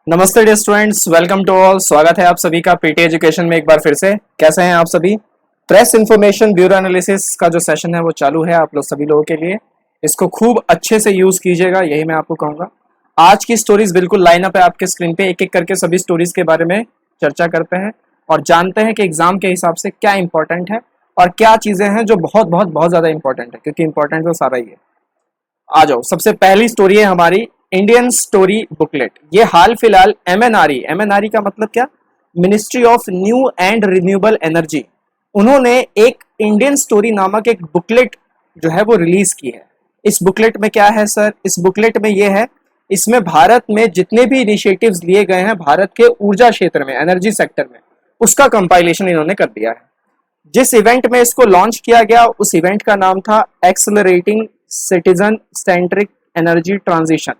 नमस्ते dear students, welcome to all. स्वागत है आप सभी का पीटी एजुकेशन में एक बार फिर से। कैसे हैं आप सभी? प्रेस इंफॉर्मेशन ब्यूरो एनालिसिस का जो सेशन है वो चालू है आप लोग सभी लोगों के लिए। इसको खूब अच्छे से यूज कीजिएगा, यही मैं आपको कहूंगा। आज की स्टोरीज बिल्कुल लाइनअप है आपके स्क्रीन पे, एक एक करके सभी स्टोरीज के बारे में चर्चा करते हैं और जानते हैं कि एग्जाम के हिसाब से क्या इंपॉर्टेंट है और क्या चीजें हैं जो बहुत बहुत बहुत ज्यादा इंपॉर्टेंट है, क्योंकि इंपॉर्टेंट तो सारा ही है। आ जाओ, सबसे पहली स्टोरी है हमारी इंडियन स्टोरी बुकलेट। ये हाल फिलहाल एमएनआरई का मतलब क्या? Ministry of new and renewable energy, उन्होंने एक इंडियन स्टोरी नामक एक बुकलेट जो है वो रिलीज की है। इस बुकलेट में क्या है सर? इस बुकलेट में ये है, इसमें भारत में जितने भी इनिशिएटिव्स लिए गए हैं भारत के ऊर्जा क्षेत्र में, एनर्जी सेक्टर में, उसका कंपाइलेशन इन्होंने कर दिया है। जिस इवेंट में इसको लॉन्च किया गया उस इवेंट का नाम था accelerating citizen centric energy transition.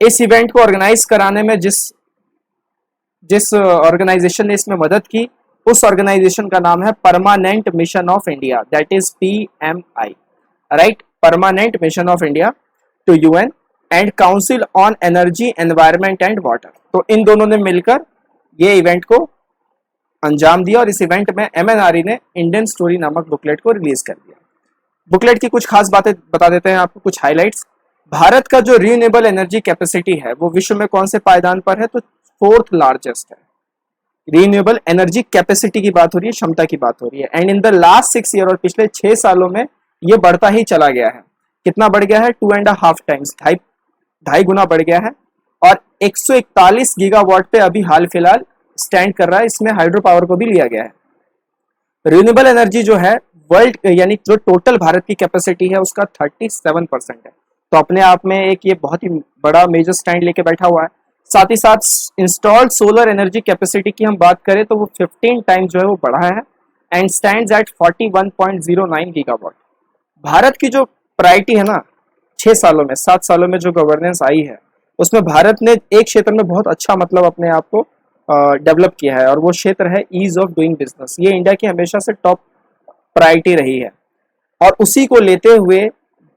इस इवेंट को ऑर्गेनाइज कराने में जिस जिस ऑर्गेनाइजेशन ने इसमें मदद की, उस ऑर्गेनाइजेशन का नाम है permanent mission of India, that is PMI, right? Permanent mission of India to UN and council on energy environment and water. तो इन दोनों ने मिलकर ये इवेंट को अंजाम दिया और इस इवेंट में MNRE ने इंडियन स्टोरी नामक बुकलेट को रिलीज कर दिया। बुकलेट की कुछ खास बातें बता देते हैं आपको, कुछ हाइलाइट्स। भारत का जो रिन्यूएबल एनर्जी कैपेसिटी है वो विश्व में कौन से पायदान पर है? तो फोर्थ लार्जेस्ट है। रिन्यूएबल एनर्जी कैपेसिटी की बात हो रही है, क्षमता की बात हो रही है। And in the last 6 year, और पिछले 6 सालों में ये बढ़ता ही चला गया है। कितना बढ़ गया है? 2.5 टाइम्स, ढाई गुना बढ़ गया है। और 141 गीगावाट पे अभी हाल फिलहाल स्टैंड कर रहा है। इसमें हाइड्रो पावर को भी लिया गया है। रिन्यूएबल एनर्जी जो है वर्ल्ड, यानी जो टोटल भारत की कैपेसिटी है उसका 37% है। तो अपने आप में एक ये बहुत ही बड़ा मेजर स्टैंड लेके बैठा हुआ है। साथ ही साथ इंस्टॉल्ड सोलर एनर्जी कैपेसिटी की हम बात करें तो वो 15 टाइम्स जो है वो बढ़ा है and stands eight 41.09 gigawatt. Bharat की जो प्रायोरिटी है ना, 6 सालों में, 7 सालों में जो गवर्नेंस आई है, उसमें भारत ने एक क्षेत्र में बहुत अच्छा मतलब अपने आप को डेवलप किया है और वो क्षेत्र है ईज ऑफ डूइंग बिजनेस। ये इंडिया की हमेशा से टॉप प्रायोरिटी रही है और उसी को लेते हुए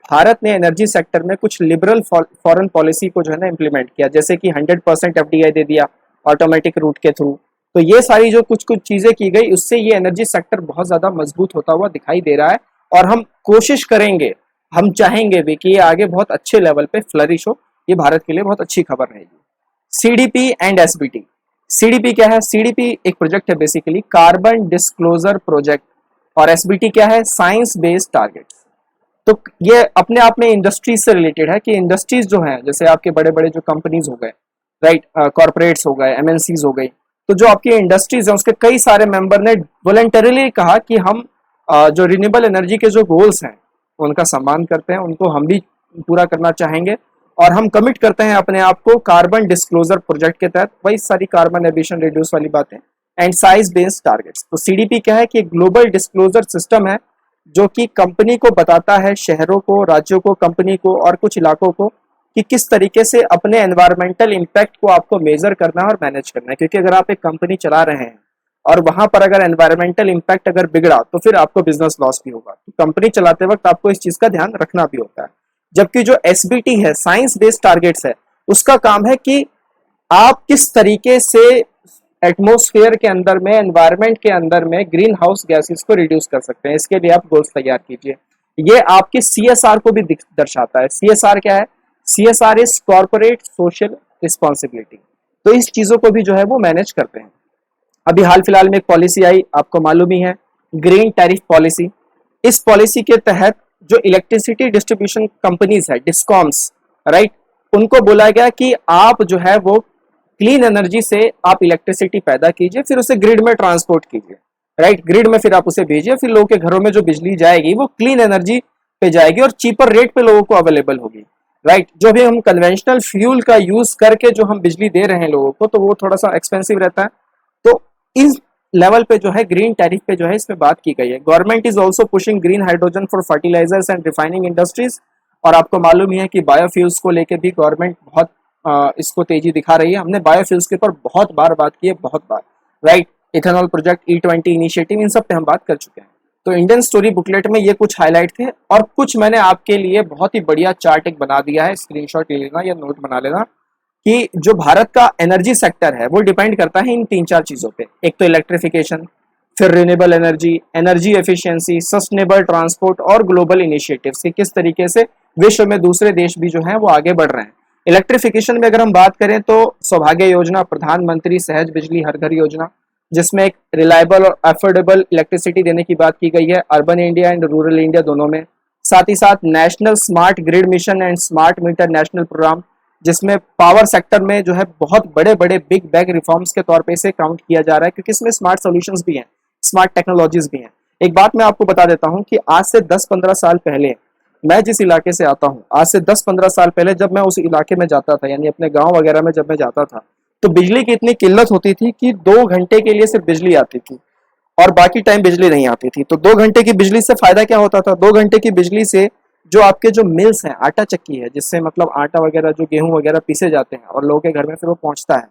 भारत ने एनर्जी सेक्टर में कुछ लिबरल फॉरेन पॉलिसी को जो है ना इम्प्लीमेंट किया, जैसे कि 100% FDI दे दिया ऑटोमेटिक रूट के थ्रू। तो ये सारी जो कुछ कुछ चीजें की गई, उससे ये एनर्जी सेक्टर बहुत ज्यादा मजबूत होता हुआ दिखाई दे रहा है और हम कोशिश करेंगे, हम चाहेंगे भी कि ये आगे बहुत अच्छे लेवल पे फ्लरिश हो। ये भारत के लिए बहुत अच्छी खबर रहेगी। CDP and SBT। CDP क्या है? CDP एक प्रोजेक्ट है, बेसिकली कार्बन डिस्क्लोजर प्रोजेक्ट, और SBT क्या है? Science based targets. तो ये अपने आप में इंडस्ट्रीज से रिलेटेड है कि इंडस्ट्रीज जो हैं, जैसे आपके बड़े बड़े जो कंपनीज हो गए, राइट, कॉर्पोरेट्स हो गए, MNCs हो गई, तो जो आपकी इंडस्ट्रीज हैं उसके कई सारे मेंबर ने वॉलंटरीली कहा कि हम जो रिन्यूएबल एनर्जी के जो गोल्स हैं उनका सम्मान करते हैं, उनको हम भी पूरा करना चाहेंगे और हम कमिट करते हैं अपने आप को कार्बन डिस्क्लोजर प्रोजेक्ट के तहत। वही सारी कार्बन एमिशन रिड्यूस वाली बातें एंड साइंस बेस्ड टारगेट्स। तो CDP क्या है कि ग्लोबल डिस्क्लोजर सिस्टम है जो कि कंपनी को बताता है, शहरों को, राज्यों को, कंपनी को और कुछ इलाकों को, कि किस तरीके से अपने एनवायरमेंटल इम्पैक्ट को आपको मेजर करना है और मैनेज करना है। क्योंकि अगर आप एक कंपनी चला रहे हैं और वहां पर अगर एनवायरमेंटल इम्पैक्ट अगर बिगड़ा तो फिर आपको बिजनेस लॉस भी होगा। तो कंपनी चलाते वक्त आपको इस चीज का ध्यान रखना भी होता है। जबकि जो SBT है, साइंस बेस्ड टारगेट्स है, उसका काम है कि आप किस तरीके से एटमॉस्फेयर के अंदर में, एनवायरनमेंट के अंदर में ग्रीन हाउस गैसेस को रिड्यूस कर सकते हैं। इसके लिए आप गोल्स तैयार कीजिए। ये आपकी CSR को भी दर्शाता है। CSR क्या है? CSR is corporate social responsibility. तो इस चीजों को भी जो है वो मैनेज करते हैं। अभी हाल फिलहाल में एक पॉलिसी आई, आपको मालूम ही है, ग्रीन टैरिफ पॉलिसी। इस पॉलिसी के तहत जो इलेक्ट्रिसिटी डिस्ट्रीब्यूशन कंपनीज है, डिस्कॉम्स, राइट, उनको बोला गया कि आप जो है वो क्लीन एनर्जी से आप इलेक्ट्रिसिटी पैदा कीजिए, फिर उसे ग्रिड में ट्रांसपोर्ट कीजिए, राइट, ग्रिड में फिर आप उसे भेजिए, फिर लोगों के घरों में जो बिजली जाएगी वो क्लीन एनर्जी पे जाएगी और चीपर रेट पे लोगों को अवेलेबल होगी, राइट। जो भी हम कन्वेंशनल फ्यूल का यूज करके जो हम बिजली दे रहे हैं लोगों को, तो वो थोड़ा सा एक्सपेंसिव रहता है। तो इस लेवल पे जो है ग्रीन टैरिफ पे जो है इसमें बात की गई है। Government is also pushing green hydrogen for fertilizers and refining industries. और आपको मालूम ही है कि बायोफ्यूल्स को लेके भी गवर्नमेंट बहुत इसको तेजी दिखा रही है। हमने बायोफ्यूल्स के ऊपर बहुत बार बात की है, बहुत बार, right. Ethanol project, E20 initiative, इन सब पे हम बात कर चुके हैं। तो इंडियन स्टोरी बुकलेट में ये कुछ हाईलाइट थे और कुछ मैंने आपके लिए बहुत ही बढ़िया चार्ट एक बना दिया है, स्क्रीनशॉट ले लेना या नोट बना लेना। कि जो भारत का एनर्जी सेक्टर है वो डिपेंड करता है इन तीन चार चीजों पे। एक तो इलेक्ट्रिफिकेशन, फिर renewable energy, energy efficiency, sustainable transport और ग्लोबल इनिशिएटिव्स कि किस तरीके से विश्व में दूसरे देश भी जो हैं वो आगे बढ़ रहे हैं। इलेक्ट्रिफिकेशन में अगर हम बात करें तो सौभाग्य योजना, प्रधानमंत्री सहज बिजली हर घर योजना, जिसमें एक रिलायबल और अफोर्डेबल इलेक्ट्रिसिटी देने की बात की गई है urban India and rural India दोनों में। साथ ही साथ national smart grid mission and smart meter national program, जिसमें पावर सेक्टर में जो है बहुत बड़े बड़े बिग बैग रिफॉर्म्स के तौर पे इसे काउंट किया जा रहा है, क्योंकि इसमें स्मार्ट सॉल्यूशंस भी हैं, स्मार्ट टेक्नोलॉजीज भी हैं। एक बात मैं आपको बता देता हूं कि आज से 10-15 साल पहले मैं जिस इलाके से आता हूं, आज से 10-15 साल पहले जब मैं उस इलाके में जाता था, यानी अपने गांव वगैरह में जब मैं जाता था, तो बिजली की इतनी किल्लत होती थी कि 2 घंटे के लिए सिर्फ बिजली आती थी और बाकी टाइम बिजली नहीं आती थी। तो 2 घंटे की बिजली से फायदा क्या होता था? 2 घंटे की बिजली से जो आपके जो मिल्स हैं, आटा चक्की है जिससे मतलब आटा वगैरह जो गेहूं वगैरह पीसे जाते हैं और लोगों के घर में फिर वो पहुंचता है,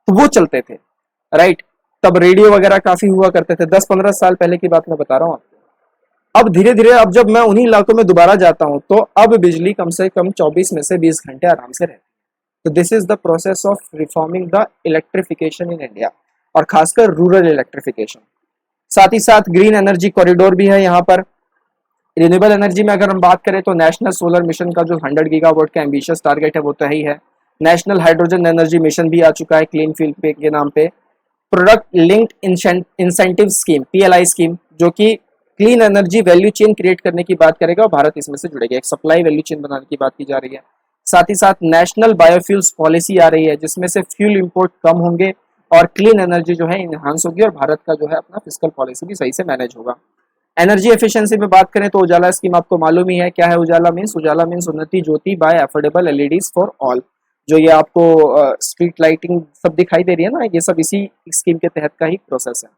तो वो चलते थे, राइट। तब रेडियो वगैरह काफी हुआ करते थे, 10-15 साल पहले की बात मैं बता रहा हूँ। अब धीरे धीरे अब जब मैं उन्हीं इलाकों में दोबारा जाता हूँ तो अब बिजली कम से कम 24 में से 20 घंटे आराम से रहती है। तो this is the process of reforming the electrification in India, और खासकर रूरल इलेक्ट्रिफिकेशन। साथ ही साथ ग्रीन एनर्जी कॉरिडोर भी है यहाँ पर। रिन्यूएबल एनर्जी में अगर हम बात करें तो नेशनल सोलर मिशन का जो 100 गीगावाट का एम्बिशियस टारगेट है वो तो ही है। नेशनल हाइड्रोजन एनर्जी मिशन भी आ चुका है क्लीन फ्यूल पे के नाम पे। Product linked incentive scheme, PLI scheme, जो कि clean energy value chain create करने की बात करेगा और भारत इसमें से जुड़ेगा, एक सप्लाई वैल्यू चेन बनाने की बात की जा रही है। साथ ही साथ नेशनल बायोफ्यूल्स पॉलिसी आ रही है, जिसमें से फ्यूल इंपोर्ट कम होंगे और क्लीन एनर्जी जो है इनहांस होगी और भारत का जो है अपना फिस्कल पॉलिसी भी सही से मैनेज होगा। एनर्जी एफिशिएंसी में बात करें तो उजाला स्कीम आपको मालूम ही है क्या है। उजाला मीन्स, उजाला मीन्स उन्नति ज्योति by affordable LEDs for all. जो ये आपको स्ट्रीट लाइटिंग सब दिखाई दे रही है ना, ये सब इसी स्कीम के तहत का ही प्रोसेस है।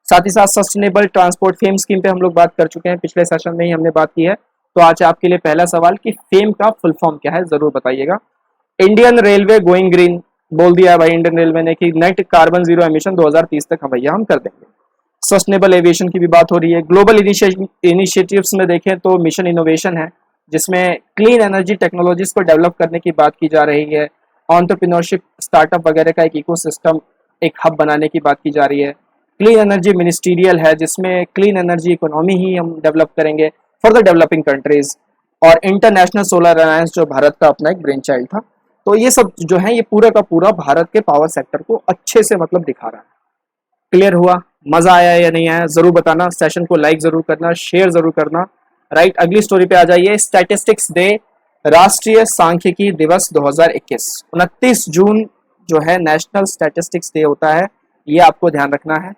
साथ ही साथ सस्टेनेबल ट्रांसपोर्ट फेम स्कीम पे हम लोग बात कर चुके हैं, पिछले सेशन में ही हमने बात की है। तो आज आपके लिए पहला सवाल कि फेम का फुल फॉर्म क्या है, जरूर बताइएगा। इंडियन रेलवे गोइंग ग्रीन, बोल दिया भाई इंडियन रेलवे ने कि नेट कार्बन जीरो एमिशन 2030 तक हम भैया हम कर देंगे। सस्टेनेबल एविएशन की भी बात हो रही है। ग्लोबल इनिशिएटिव्स में देखें तो मिशन इनोवेशन है, जिसमें क्लीन एनर्जी टेक्नोलॉजीज को डेवलप करने की बात की जा रही है। एंटरप्रेन्योरशिप, स्टार्टअप वगैरह का एक इकोसिस्टम, एक हब बनाने की बात की जा रही है। क्लीन एनर्जी मिनिस्टीरियल है, जिसमें क्लीन एनर्जी इकोनॉमी ही हम डेवलप करेंगे फॉर द डेवलपिंग कंट्रीज। और इंटरनेशनल सोलर अलायंस जो भारत का अपना एक ब्रेन चाइल्ड था। तो ये सब जो है ये पूरा का पूरा भारत के पावर सेक्टर को अच्छे से मतलब दिखा रहा है। क्लियर हुआ? मजा आया या नहीं आया जरूर बताना, सेशन को लाइक जरूर करना, शेयर जरूर करना, राइट। अगली स्टोरी पे आ जाइए। स्टैटिस्टिक्स डे, राष्ट्रीय सांख्यिकी दिवस 2021, 29 जून जो है नेशनल स्टैटिस्टिक्स डे होता है, ये आपको ध्यान रखना है।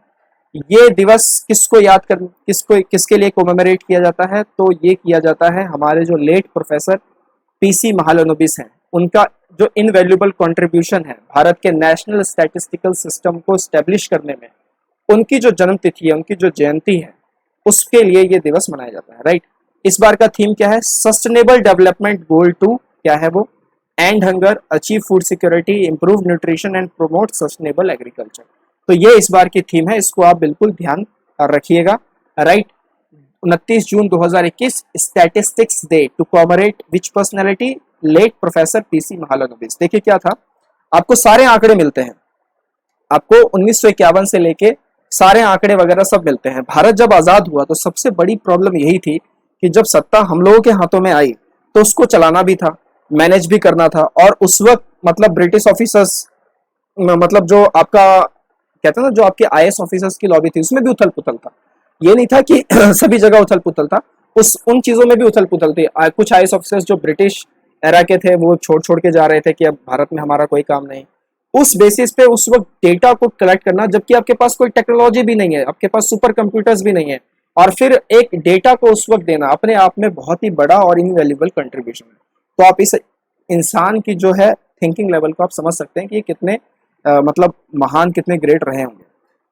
ये दिवस किसको याद कर, किसके लिए कोमेमोरेट किया जाता है? तो ये किया जाता है हमारे जो लेट प्रोफेसर पीसी महालनोबिस हैं, उनका जो इनवैल्यूएबल कंट्रीब्यूशन है भारत के नेशनल स्टैटिस्टिकल सिस्टम को स्टैब्लिश करने में, उनकी जो जन्म तिथि है, उनकी जो जयंती है, उसके लिए ये दिवस मनाया जाता है, राइट। इस बार का थीम क्या है? सस्टेनेबल डेवलपमेंट गोल 2, क्या है वो? And hunger, achieve food security, improve nutrition and promote sustainable agriculture. तो ये इस बार की थीम है, इसको आप बिल्कुल ध्यान रखिएगा, right. 29 June 2021, statistics day to commemorate which personality? Late professor PC Mahalanobis. देखिए क्या था, आपको सारे आंकड़े मिलते हैं, आपको 1951 से लेके सारे आंकड़े वगैरह सब मिलते हैं। भारत जब आजाद हुआ तो सबसे बड़ी प्रॉब्लम यही थी कि जब सत्ता हम लोगों के हाथों में आई तो उसको चलाना भी था, मैनेज भी करना था। और उस वक्त मतलब ब्रिटिश ऑफिसर्स, मतलब जो आपका कहते हैं ना, जो आपके आईएएस ऑफिसर्स की लॉबी थी, उसमें भी उथल पुथल था। ये नहीं था कि सभी जगह उथल पुथल था, उन चीजों में भी उथल पुथल थी। कुछ आईएएस ऑफिसर्स जो ब्रिटिश एरा के थे वो छोड़ के जा रहे थे कि अब भारत में हमारा कोई काम नहीं। उस बेसिस पे उस वक्त डेटा को कलेक्ट करना, जबकि आपके पास कोई टेक्नोलॉजी भी नहीं है, आपके पास सुपर कंप्यूटर्स भी नहीं है, और फिर एक डेटा को उस वक्त देना अपने आप में बहुत ही बड़ा और इनवैल्यूएबल कंट्रीब्यूशन है। तो आप इस इंसान की जो है थिंकिंग लेवल को आप समझ सकते हैं कि कितने मतलब महान, कितने ग्रेट रहे होंगे।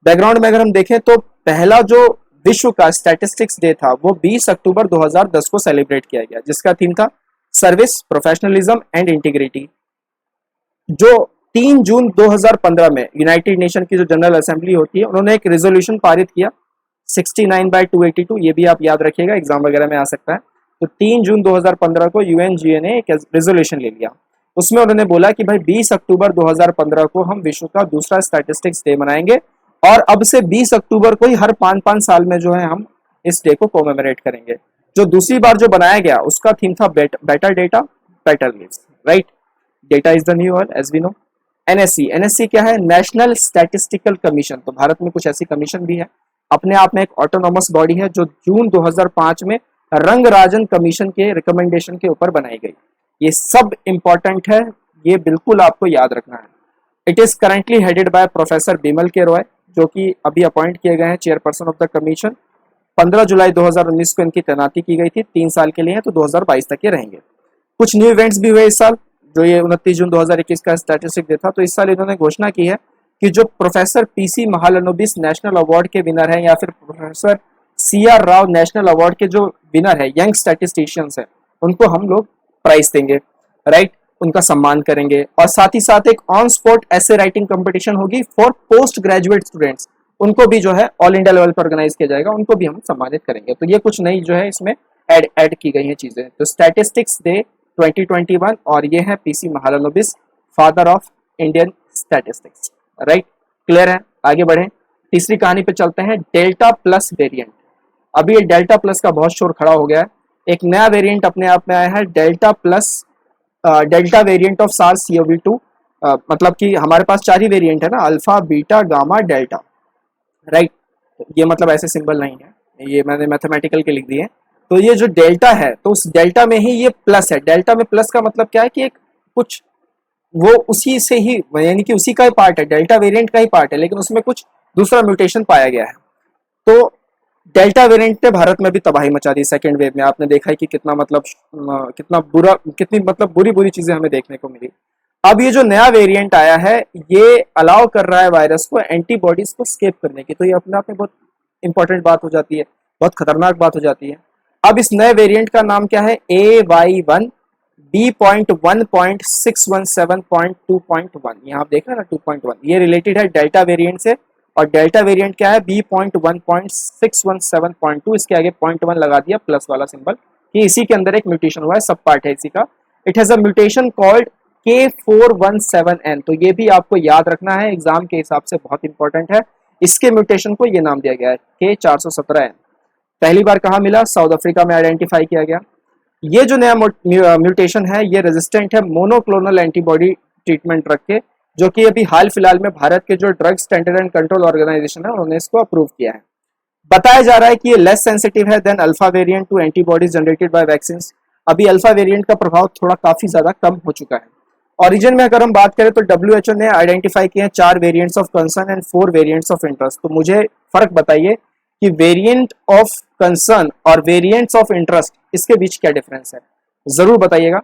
बैकग्राउंड में अगर हम देखें तो पहला जो विश्व का स्टैटिस्टिक्स डे था वो 20 अक्टूबर 2010 को सेलिब्रेट किया गया, जिसका थीम था सर्विस, प्रोफेशनलिज्म एंड इंटीग्रिटी। जो 3 जून 2015 में यूनाइटेड नेशन की जो जनरल असेंबली होती है, उन्होंने एक रेजोल्यूशन पारित किया 69/282, ये भी आप याद रखिएगा, एग्जाम वगैरह में आ सकता है। तो 3 जून 2015 को यूएनजीए ने एक रेजोल्यूशन ले लिया। उसमें उन्होंने बोला कि भाई 20 अक्टूबर 2015 को हम विश्व का दूसरा स्टैटिस्टिक्स डे मनाएंगे और अब से 20 अक्टूबर को ही हर 5-5 साल में जो है हम इस डे को कोमेमोरेट करेंगे। जो दूसरी बार जो बनाया गया उसका थीम था better data better lives, right. Data is the new oil as we know. NSC, NSC क्या है? National statistical commission. तो भारत में कुछ ऐसी कमीशन भी है, अपने आप में एक ऑटोनॉमस बॉडी है जो जून 2005 में रंगराजन कमीशन के रिकमेंडेशन के ऊपर बनाई गई। ये सब इंपॉर्टेंट है, ये बिल्कुल आपको याद रखना है। It is currently headed by professor Bimal के रॉय, जो कि अभी अपॉइंट किए गए हैं चेयरपर्सन ऑफ द कमीशन। 15 जुलाई 2019 को इनकी तैनाती की गई थी, 3 साल के लिए है, तो 2022 तक ये रहेंगे। कुछ न्यू इवेंट्स भी हुए इस साल, जो ये 29 जून 2021 का स्टैटिस्टिक डे था। तो इस साल इन्होंने घोषणा की है कि जो professor PC Mahalanobis national award के विनर हैं या फिर professor CR Rao national award के जो विनर है, यंग स्टैटिस्टिशियंस है, उनको हम लोग प्राइज देंगे, राइट, उनका सम्मान करेंगे। और साथ ही साथ एक ऑन स्पॉट ऐसे राइटिंग कंपटीशन होगी फॉर पोस्ट ग्रेजुएट स्टूडेंट्स, उनको भी जो है ऑल इंडिया लेवल पर ऑर्गेनाइज किया जाएगा, उनको भी हम सम्मानित करेंगे। तो ये कुछ नई जो है इसमें ऐड की गई हैं चीजें। तो स्टैटिस्टिक्स डे 2021 और ये है PC Mahalanobis, father of Indian statistics, right. Clear है? आगे बढ़े, तीसरी कहानी पे चलते हैं, डेल्टा प्लस वेरिएंट। अभी ये डेल्टा प्लस का बहुत शोर खड़ा हो गया है। एक नया वेरिएंट अपने आप में आया है, delta plus, delta variant of SARS CoV-2। मतलब कि हमारे पास 4 ही वेरिएंट है ना, alpha, beta, gamma, delta, right. ये मतलब ऐसे सिंबल नहीं है, ये मैंने मैथमेटिकल के लिख दिए। तो ये जो डेल्टा है, तो उस डेल्टा में ही ये प्लस है। डेल्टा में प्लस का मतलब क्या है कि एक कुछ वो उसी से ही, यानी कि उसी का ही पार्ट है, डेल्टा वेरिएंट का ही पार्ट है, लेकिन उसमें कुछ दूसरा म्यूटेशन पाया गया है। तो डेल्टा वेरिएंट ने भारत में भी तबाही मचा दी सेकेंड वेव में। आपने देखा है कि कितना मतलब कितनी मतलब बुरी बुरी चीजें हमें देखने को मिली। अब ये जो नया वेरिएंट आया है, ये अलाउ कर रहा है वायरस को एंटीबॉडीज को स्केप करने की। तो ये अपने आप में बहुत इंपॉर्टेंट बात हो जाती है, बहुत खतरनाक बात हो जाती है। अब इस नए वेरिएंट का नाम क्या है? AY1 B.1.617.2.1। यहाँ आप देख रहे हैं ना 2.1, ये रिलेटेड है डेल्टा वेरिएंट से। और डेल्टा वेरिएंट क्या है? B.1.617.2, इसके आगे 0.1 लगा दिया प्लस वाला सिंबल, कि इसी के अंदर एक म्यूटेशन हुआ है, सब पार्ट है इसी का। It has a mutation called K417N। तो ये भी आपको याद रखना है, एग्जाम के हिसाब से बहुत इंपॉर्टेंट है। इसके म्यूटेशन को ये नाम दिया गया है K417N। पहली बार कहाँ मिला? साउथ अफ्रीका में आइडेंटिफाई किया गया। ये जो नया म्यूटेशन है, ये रेजिस्टेंट है मोनोक्लोनल एंटीबॉडी ट्रीटमेंट ड्रग के, जो कि अभी हाल फिलहाल में भारत के जो drug standard and control organization है, उन्होंने इसको अप्रूव किया है। बताया जा रहा है कि ये लेस सेंसिटिव है than alpha variant to antibodies generated by vaccine. अभी अल्फा वेरिएंट का प्रभाव थोड़ा काफी ज्यादा कम हो चुका है। ओरिजिन में अगर हम बात करें तो WHO ने आइडेंटिफाई किए हैं 4 variants of concern and 4 variants of interest. तो मुझे फर्क बताइए कि वेरिएंट ऑफ कंसर्न और वेरिएंट्स ऑफ इंटरेस्ट, इसके बीच क्या डिफरेंस है, जरूर बताइएगा।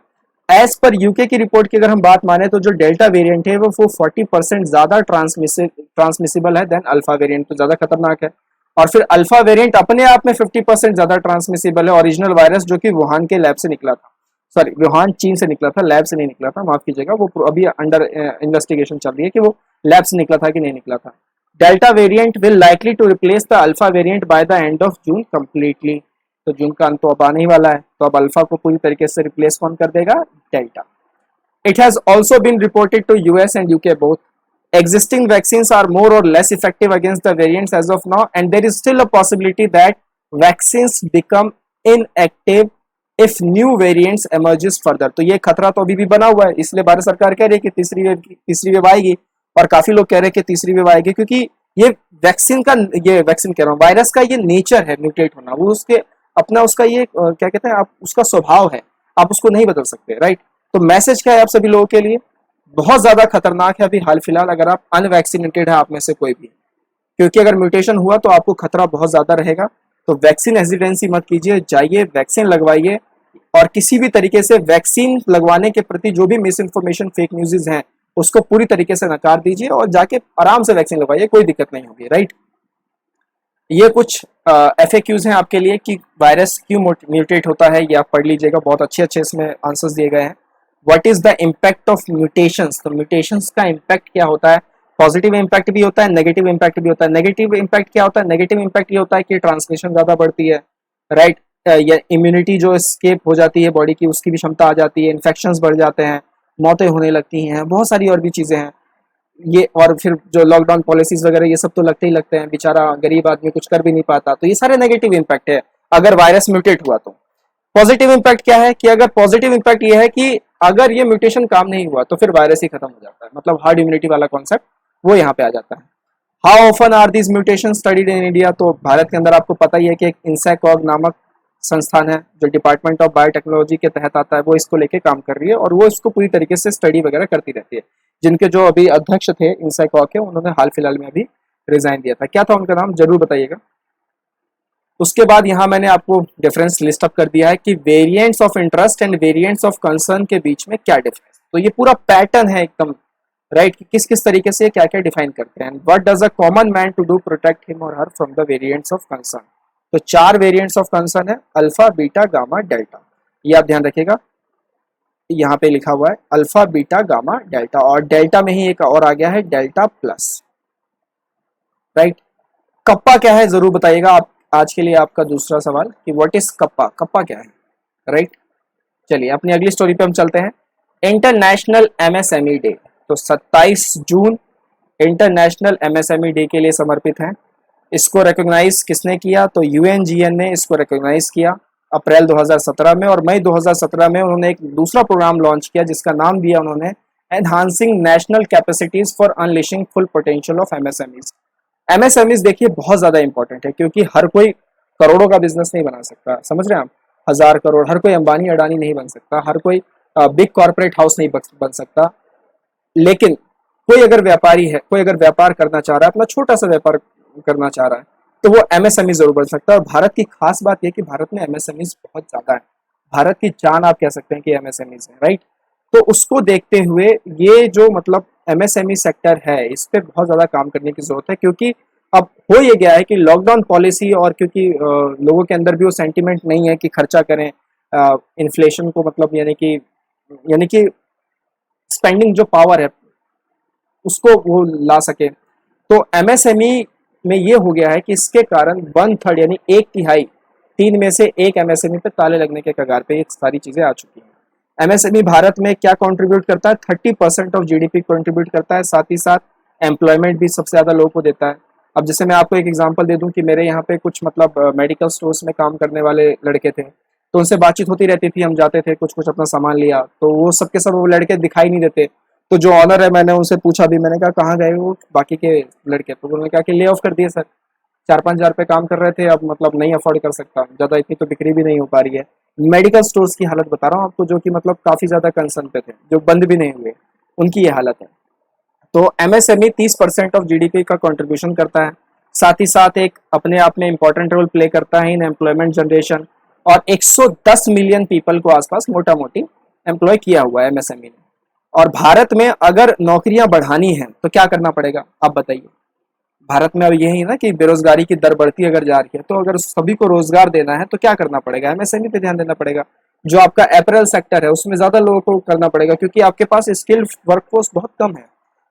एज पर यूके की रिपोर्ट की अगर हम बात माने तो जो डेल्टा वेरिएंट है वो 40% ज्यादा ट्रांसमिसिबल है देन अल्फा वेरिएंट, तो ज्यादा खतरनाक है। और फिर अल्फा वेरिएंट अपने आप में 50% ज्यादा ट्रांसमिसिबल है ओरिजिनल वायरस, जो कि वुहान के लैब से निकला था, सॉरी वुहान चीन से निकला था, लैब से नहीं निकला था, माफ कीजिएगा। वो अभी अंडर इन्वेस्टिगेशन चल रही है कि वो लैब से निकला था कि नहीं निकला था। Delta variant will likely to replace the alpha variant by the end of June completely. तो जून का अंत तो अब आने ही वाला है, तो अब अल्फा को पूरी तरीके से रिप्लेस कौन कर देगा? Delta. It has also been reported to US and UK both. Existing vaccines are more or less effective against the variants as of now, and there is still a possibility that vaccines become inactive if new variants emerges further. तो ये खतरा तो अभी भी बना हुआ है, इसलिए भारत सरकार कह रही है कि तीसरी वेव आएगी, और काफी लोग कह रहे हैं कि तीसरी वेव आएगी, क्योंकि ये वैक्सीन कह रहा हूँ, वायरस का ये नेचर है म्यूटेट होना, वो उसके अपना उसका ये क्या कहते हैं, आप उसका स्वभाव है, आप उसको नहीं बदल सकते, राइट। तो मैसेज क्या है आप सभी लोगों के लिए? बहुत ज्यादा खतरनाक है अभी हाल फिलहाल अगर आप अनवैक्सीनेटेड है, आप में से कोई भी, क्योंकि अगर म्यूटेशन हुआ तो आपको खतरा बहुत ज्यादा रहेगा। तो वैक्सीन हेजिटेंसी मत कीजिए, जाइए वैक्सीन लगवाइए, और किसी भी तरीके से वैक्सीन लगवाने के प्रति जो भी मिस इन्फॉर्मेशन, फेक न्यूज़ हैं, उसको पूरी तरीके से नकार दीजिए और जाके आराम से वैक्सीन लगवाइए, कोई दिक्कत नहीं होगी, राइट। ये कुछ FAQs हैं आपके लिए कि वायरस क्यों म्यूटेट होता है, ये आप पढ़ लीजिएगा, बहुत अच्छे इसमें आंसर्स दिए गए हैं। What is the impact of mutations? तो म्यूटेशंस का इम्पैक्ट क्या होता है? पॉजिटिव इम्पैक्ट भी होता है, नेगेटिव इम्पैक्ट भी होता है। नेगेटिव इम्पैक्ट क्या होता है? नेगेटिव इम्पैक्ट ये होता है कि ट्रांसमिशन ज्यादा बढ़ती है, राइट, या इम्यूनिटी जो स्केप हो जाती है बॉडी की, उसकी भी क्षमता आ जाती है, इन्फेक्शंस बढ़ जाते हैं, मौतें होने लगती हैं, बहुत सारी और भी चीज़ें हैं ये। और फिर जो लॉकडाउन पॉलिसीज वगैरह ये सब तो लगते ही लगते हैं, बेचारा गरीब आदमी कुछ कर भी नहीं पाता। तो ये सारे नेगेटिव इम्पैक्ट है अगर वायरस म्यूटेट हुआ तो। पॉजिटिव इम्पैक्ट क्या है कि अगर पॉजिटिव इम्पैक्ट ये है कि अगर ये म्यूटेशन काम नहीं हुआ तो फिर वायरस ही खत्म हो जाता है, मतलब हार्ड इम्यूनिटी वाला कॉन्सेप्ट वो यहाँ पे आ जाता है। How often are these mutation studied in India? तो भारत के अंदर आपको पता ही है कि एक इंसैकॉग नामक संस्थान है जो डिपार्टमेंट ऑफ बायोटेक्नोलॉजी के तहत आता है, वो इसको लेके काम कर रही है और वो इसको पूरी तरीके से स्टडी वगैरह करती रहती है। जिनके जो अभी अध्यक्ष थे इंसैकॉग के, उन्होंने हाल फिलहाल में अभी रिजाइन दिया था। क्या था उनका नाम, जरूर बताइएगा। उसके बाद यहाँ मैंने आपको डिफरेंस लिस्ट अप कर दिया है कि variants of interest and variants of concern के बीच में क्या डिफरेंस। तो ये पूरा पैटर्न है एकदम राइट कि किस किस तरीके से क्या क्या डिफाइन करते हैं। What does a common man to do protect him और her from the variants of concern. तो 4 वेरिएंट्स ऑफ कंसर्न है, अल्फा बीटा गामा डेल्टा। ये आप ध्यान रखिएगा, यहाँ पे लिखा हुआ है अल्फा बीटा गामा डेल्टा, और डेल्टा में ही एक और आ गया है डेल्टा प्लस, राइट। कप्पा क्या है जरूर बताइएगा। आप आज के लिए आपका दूसरा सवाल कि व्हाट इज कप्पा, कप्पा क्या है, राइट। चलिए अपनी अगली स्टोरी पे हम चलते हैं। इंटरनेशनल एमएसएमई डे, तो 27 जून इंटरनेशनल एमएसएमई डे के लिए समर्पित है। इसको रिकॉग्नाइज किसने किया? तो यूएनजीएन ने इसको रिकॉग्नाइज किया अप्रैल 2017 में, और मई 2017 में उन्होंने एक दूसरा प्रोग्राम लॉन्च किया जिसका नाम दिया उन्होंने enhancing national capacities for unleashing full potential of MSMEs. MSMEs देखिए बहुत ज्यादा इंपॉर्टेंट है क्योंकि हर कोई करोड़ों का बिजनेस नहीं बना सकता, समझ रहे हैं आप। 1000 करोड़, हर कोई अंबानी अडानी नहीं बन सकता, हर कोई बिग कॉर्पोरेट हाउस नहीं बन सकता। लेकिन कोई अगर व्यापारी है, कोई अगर व्यापार करना चाह रहा है, अपना छोटा सा व्यापार करना चाह रहा है, तो वो एमएसएमई जरूर बन सकता है। और भारत की खास बात यह कि भारत में एमएसएमई बहुत ज्यादा है, भारत की जान आप कह सकते हैं कि एमएसएमई है, राइट। तो उसको देखते हुए ये जो मतलब एमएसएमई सेक्टर है, इस पे बहुत ज्यादा काम करने की जरूरत है क्योंकि अब हो ये गया है कि लॉकडाउन पॉलिसी और क्योंकि लोगों के अंदर भी वो सेंटिमेंट नहीं है कि खर्चा करें, इन्फ्लेशन को मतलब यानी कि स्पेंडिंग जो पावर है उसको वो ला सके। तो एमएसएमई में ये हो गया है कि इसके कारण 1/3 यानी 1/3, 3 में से 1 एमएसएमई पे ताले लगने के कगार पे ये सारी चीजें आ चुकी हैं। एमएसएमई भारत में क्या कंट्रीब्यूट करता है? 30% ऑफ जीडीपी कंट्रीब्यूट करता है, साथ ही साथ एम्प्लॉयमेंट भी सबसे ज्यादा लोगों को देता है। अब जैसे मैं आपको एक एग्जांपल दे दूं कि मेरे यहाँ पे कुछ मतलब मेडिकल स्टोर्स में काम करने वाले लड़के थे, तो उनसे बातचीत होती रहती थी, हम जाते थे कुछ कुछ अपना सामान लिया, तो वो सबके सब वो लड़के दिखाई नहीं देते। तो जो ऑनर है, मैंने उनसे पूछा भी, मैंने कहा कहाँ गए वो बाकी के लड़के, तो उन्होंने कहा कि ले ऑफ कर दिए सर, 4-5 हज़ार पे काम कर रहे थे, अब मतलब नहीं अफोर्ड कर सकता, ज्यादा इतनी तो बिक्री भी नहीं हो पा रही है। मेडिकल स्टोर्स की हालत बता रहा हूँ आपको, जो कि मतलब काफी ज्यादा कंसर्न पे थे, जो बंद भी नहीं हुए, उनकी ये हालत है। तो एमएसएमई 30% ऑफ जीडीपी का कंट्रीब्यूशन करता है, साथ ही साथ एक अपने आप में इंपॉर्टेंट रोल प्ले करता है इन एम्प्लॉयमेंट जनरेशन, और 110 मिलियन पीपल को आसपास मोटा मोटी एम्प्लॉय किया हुआ है एमएसएमई ने। और भारत में अगर नौकरियां बढ़ानी है तो क्या करना पड़ेगा, आप बताइए। भारत में अब यही है ना कि बेरोजगारी की दर बढ़ती अगर जा रही है, तो अगर सभी को रोजगार देना है तो क्या करना पड़ेगा? एमएसएमई पे ध्यान देना पड़ेगा। जो आपका अपैरल सेक्टर है उसमें ज्यादा लोगों को करना पड़ेगा क्योंकि आपके पास स्किल्ड वर्कफोर्स बहुत कम है,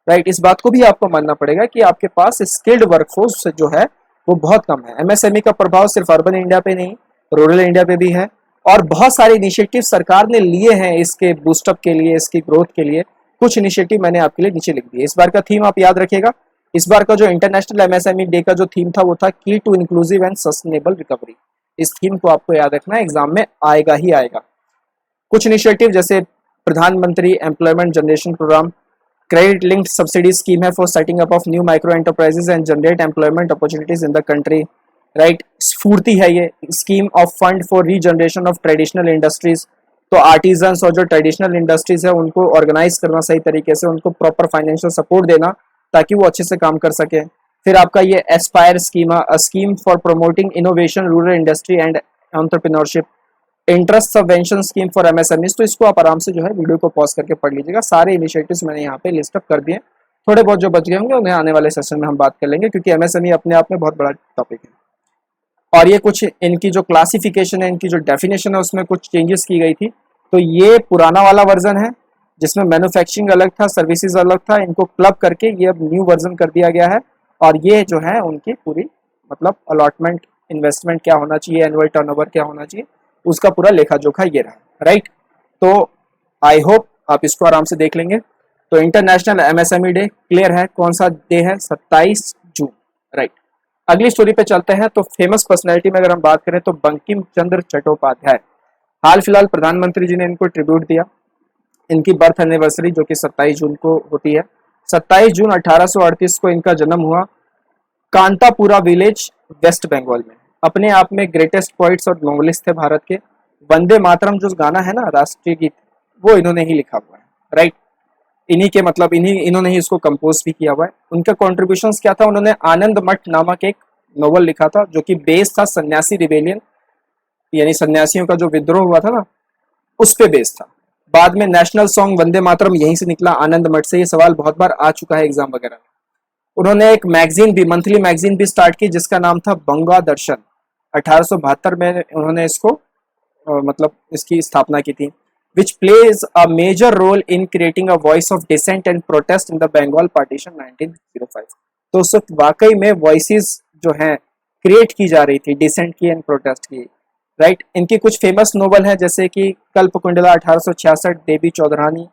राइट। इस बात को भी आपको मानना पड़ेगा कि आपके पास स्किल्ड वर्कफोर्स जो है वो बहुत कम है। एमएसएमई का प्रभाव सिर्फ अर्बन इंडिया पे नहीं, रूरल इंडिया पे भी है, और बहुत सारे इनिशिएटिव सरकार ने लिए हैं इसके बूस्टअप के लिए, इसकी ग्रोथ के लिए। कुछ इनिशिएटिव मैंने आपके लिए नीचे लिख दिए। इस बार का थीम आप याद रखिएगा, इस बार का जो इंटरनेशनल एमएसएमई डे का जो थीम था वो था की to inclusive and sustainable recovery. इस थीम को आपको याद रखना है, एग्जाम में आएगा ही आएगा। कुछ इनिशिएटिव जैसे Pradhan Mantri employment generation programme, credit linked subsidy scheme है for setting up of new micro enterprises and generate employment opportunities in the country, right. SFURTI है ये scheme of fund for regeneration of traditional industries. तो artisans और जो traditional industries है उनको organise करना सही तरीके से, उनको प्रॉपर फाइनेंशियल सपोर्ट देना ताकि वो अच्छे से काम कर सके। फिर आपका ये Aspire scheme, scheme for promoting innovation rural industry and entrepreneurship, interest subvention scheme for MSMEs. तो इसको आप आराम से जो है वीडियो को पॉज करके पढ़ लीजिएगा, सारे इनिशिएटिव्स मैंने यहाँ पे लिस्ट अप कर दिए। थोड़े बहुत जो बच गए होंगे उन्हें आने वाले सेशन में हम बात कर लेंगे क्योंकि एमएसएमई अपने आप में बहुत बड़ा टॉपिक है। और ये कुछ इनकी जो क्लासिफिकेशन है, इनकी जो डेफिनेशन है उसमें कुछ चेंजेस की गई थी। तो ये पुराना वाला वर्जन है जिसमें मैन्युफैक्चरिंग अलग था, सर्विसेज अलग था, इनको क्लब करके ये अब न्यू वर्जन कर दिया गया है। और ये जो है उनकी पूरी मतलब अलॉटमेंट, इन्वेस्टमेंट क्या होना चाहिए, एनुअल टर्नओवर क्या होना चाहिए, उसका पूरा लेखा जोखा ये रहा, राइट। तो आई होप आप इसको आराम से देख लेंगे। तो इंटरनेशनल एमएसएमई डे क्लियर है, कौन सा डे है, 27 जून, राइट। अगली स्टोरी पे चलते हैं। तो फेमस पर्सनैलिटी में अगर हम बात करें तो बंकिम चंद्र चट्टोपाध्याय, हाल फिलहाल प्रधानमंत्री जी ने इनको ट्रिब्यूट दिया। इनकी बर्थ एनिवर्सरी जो कि 27 जून को होती है। 27 जून 1838 को इनका जन्म हुआ कांतापुरा विलेज, वेस्ट बंगाल में। अपने आप में ग्रेटेस्ट पोइट्स और नॉवेलिस्ट थे भारत के। वंदे मातरम जो गाना है ना, राष्ट्रीय गीत, वो इन्होंने ही लिखा हुआ है, राइट। इन्हीं के मतलब इन्होंने ही इसको कंपोज भी किया हुआ है। उनका कॉन्ट्रीब्यूशन क्या था, उन्होंने आनंद मठ नामक एक नोवेल लिखा था जो कि बेस था सन्यासी रिबेलियन, यानी सन्यासियों का जो विद्रोह हुआ था ना, उस पे बेस था। बाद में नेशनल सॉन्ग वंदे मातरम यहीं से निकला, आनंद मठ से। ये सवाल बहुत बार आ चुका है एग्जाम वगैरह में। उन्होंने एक मैगजीन भी, मंथली मैगजीन भी स्टार्ट की जिसका नाम था बंगा दर्शन। 1872 में उन्होंने इसको मतलब इसकी स्थापना की थी। which plays a major role in creating a voice of dissent and protest in the Bengal partition 1905। तो उस वक्त वाकई में वॉइसेस जो हैं क्रिएट की जा रही थी, डिसेंट की एंड प्रोटेस्ट की, राइट। इनकी कुछ फेमस नोवेल है जैसे कि कल्पकुंडला 1866, देवी चौधरानी,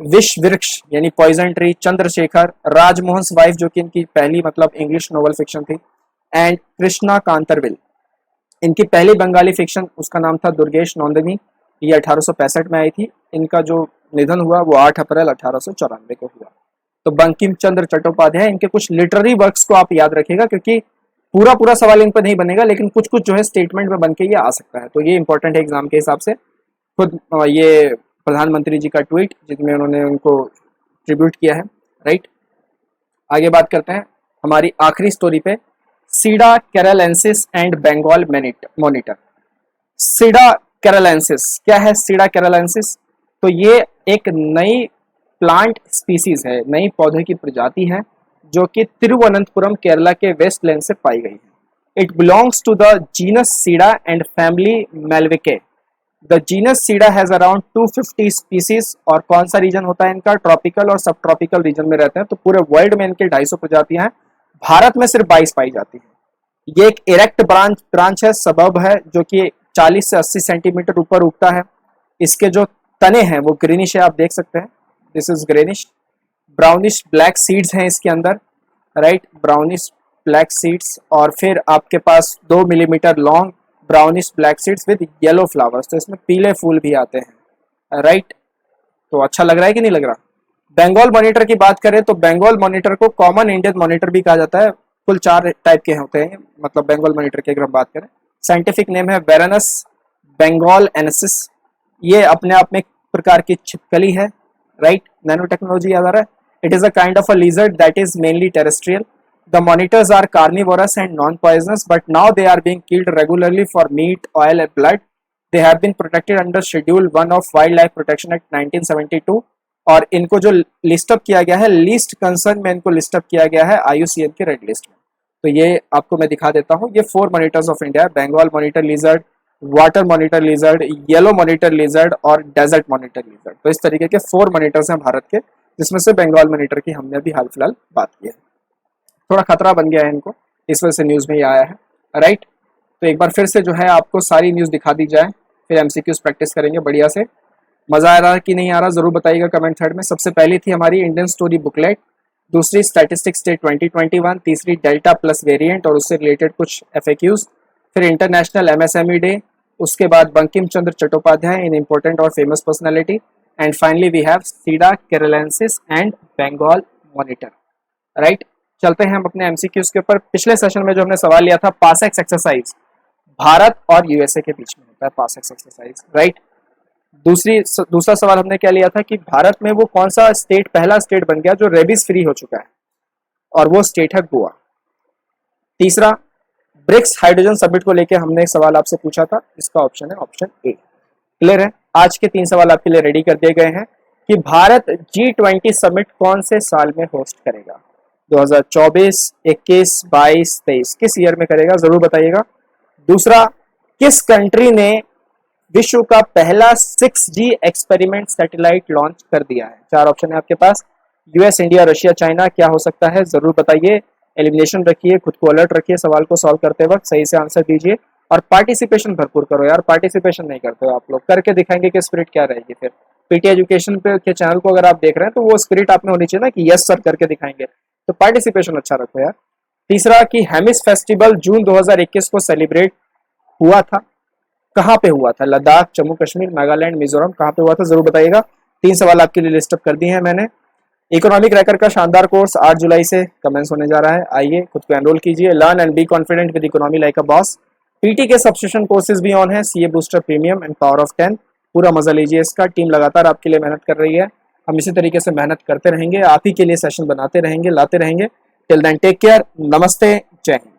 विष वृक्ष यानी poison tree, Chandrashekhar, Rajmohan wife जो कि इनकी पहली मतलब इंग्लिश नोवेल फिक्शन थी, एंड कृष्णा कांतरविल। इनकी पहली बंगाली फिक्शन, उसका नाम था दुर्गेश नंदिनी, ये 1865 में आई थी। इनका जो निधन हुआ वो 8 अप्रैल 1894 को हुआ। तो बंकिम चंद्र चट्टोपाध्याय, इनके कुछ लिटरेरी वर्क्स को आप याद रखिएगा क्योंकि पूरा पूरा सवाल इन पर नहीं बनेगा, लेकिन कुछ कुछ जो है स्टेटमेंट में बन के ये आ सकता है। तो ये इंपॉर्टेंट है एग्जाम के हिसाब से। खुद ये प्रधानमंत्री जी का ट्वीट जिसमें उन्होंने उनको ट्रिब्यूट किया है, राइट। आगे बात करते हैं हमारी आखिरी स्टोरी पे, SIDA carolinensis and Bengal monitor. SIDA कैरोलेंसिस क्या है? सीडा कैरोलेंसिस तो ये एक नई प्लांट स्पीसीज है, नई पौधे की प्रजाति है जो कि तिरुवनंतपुरम केरला के वेस्ट लैंड से पाई गई है। It belongs to the genus Sida and family Malvaceae. The genus Sida has around 250 species. और कौन सा रीजन होता है इनका? ट्रॉपिकल और सब ट्रॉपिकल रीजन में रहते हैं। तो पूरे वर्ल्ड में इनके 250 प्रजातियां हैं, भारत में सिर्फ 22 पाई जाती है। ये एक इरेक्ट ब्रांच है, सबब है, जो कि 40 से 80 सेंटीमीटर ऊपर उगता है। इसके जो तने हैं वो ग्रीनिश है, आप देख सकते हैं, this is greenish. Brownish black seeds हैं इसके अंदर, राइट, ब्राउनिश ब्लैक सीड्स। और फिर आपके पास 2 millimetre long brownish black seeds with yellow flowers. तो इसमें पीले फूल भी आते हैं, राइट। तो अच्छा लग रहा है कि नहीं लग रहा? बंगाल मॉनिटर की बात करें तो बंगाल मॉनिटर को कॉमन इंडियन मॉनिटर भी कहा जाता है। कुल 4 टाइप के होते हैं मतलब बंगाल मॉनिटर की अगर हम बात करें। साइंटिफिक नेम है वेरानस बंगाल एनेसिस। ये अपने आप में एक प्रकार की छिपकली है, राइट। नैनो टेक्नोलॉजी याद आ रहा है। It is a kind of a lizard that is mainly terrestrial. The monitors are carnivorous and non-poisonous, but now they are being killed regularly for meat, oil, and blood. They have been protected under Schedule 1 of Wildlife Protection Act 1972, और इनको जो list up किया गया है, least concern में इनको list up किया गया है IUCN के रेड लिस्ट में। तो ये आपको मैं दिखा देता हूँ। ये 4 मॉनिटर्स ऑफ इंडिया है: Bengal monitor lizard, water monitor lizard, yellow monitor lizard और डेजर्ट मॉनिटर लिजर्ड। तो इस तरीके के 4 मॉनिटर्स हैं भारत के, जिसमें से बंगाल मॉनिटर की हमने अभी हाल फिलहाल बात की है। थोड़ा खतरा बन गया है इनको, इस वजह से न्यूज़ में ही आया है, राइट। तो एक बार फिर से जो है आपको सारी न्यूज़ दिखा दी जाए, फिर MCQs प्रैक्टिस करेंगे बढ़िया से। मज़ा आ रहा है कि नहीं आ रहा ज़रूर बताइएगा कमेंट थ्रेड में। सबसे पहली थी हमारी इंडियन स्टोरी बुकलेट, दूसरी स्टैटिस्टिक्स डे 2021, तीसरी डेल्टा प्लस वेरिएंट और उससे रिलेटेड कुछ FAQs, फिर इंटरनेशनल MSME डे, उसके बाद बंकिम चंद्र चट्टोपाध्याय इन इम्पोर्टेंट और famous personality, and finally we have Sida carolinensis and Bengal monitor, right. चलते हैं हम अपने MCQs के ऊपर। पिछले सेशन में जो हमने सवाल लिया था, पासएक्स एक्सरसाइज, भारत और USA के बीच में होता है पासएक्स एक्सरसाइज, राइट। दूसरा सवाल हमने क्या लिया था कि भारत में वो कौन सा स्टेट पहला स्टेट बन गया जो रेबीज फ्री हो चुका है, और वो स्टेट है गोवा। तीसरा, ब्रिक्स हाइड्रोजन समिट को लेकर हमने एक सवाल आपसे पूछा था, इसका ऑप्शन है ऑप्शन ए। क्लियर है? आज के 3 सवाल आपके लिए रेडी कर दिए गए हैं कि भारत G20 समिट कौन से साल में होस्ट करेगा? 2024, 21, 22, 23, किस ईयर में करेगा जरूर बताइएगा। दूसरा, किस कंट्री ने विश्व का पहला 6G एक्सपेरिमेंट सैटेलाइट लॉन्च कर दिया है? 4 ऑप्शन है आपके पास, US, इंडिया, रशिया, चाइना। क्या हो सकता है जरूर बताइए। एलिमिनेशन रखिए, खुद को अलर्ट रखिए, सवाल को सॉल्व करते वक्त सही से आंसर दीजिए और पार्टिसिपेशन भरपूर करो यार। पार्टिसिपेशन नहीं करते हो आप लोग, करके दिखाएंगे कि स्पिरिट क्या रहेगी फिर। पीटी एजुकेशन पे के चैनल को अगर आप देख रहे हैं तो वो स्पिरिट आप में होनी चाहिए ना कि यस सर करके दिखाएंगे, तो पार्टिसिपेशन अच्छा रखो यार। तीसरा कि हेमिस फेस्टिवल जून 2021 को सेलिब्रेट हुआ था, कहाँ पे हुआ था? लद्दाख, जम्मू कश्मीर, नागालैंड, मिजोरम, कहाँ पे हुआ था जरूर बताइएगा। 3 सवाल आपके लिए लिस्ट अप कर दिए हैं मैंने। इकोनॉमिक रैकर का शानदार कोर्स 8 जुलाई से कमेंस होने जा रहा है, आइए खुद को एनरोल कीजिए। Learn and be confident with economy like a boss. PT के सब्सक्रिप्शन कोर्सेज भी ऑन है, CA booster premium and power of 10, पूरा मजा लीजिए इसका। टीम लगातार आपके लिए मेहनत कर रही है, हम इसी तरीके से मेहनत करते रहेंगे, आप ही के लिए सेशन बनाते रहेंगे, लाते रहेंगे। टिल देन टेक केयर, नमस्ते, जय हिंद।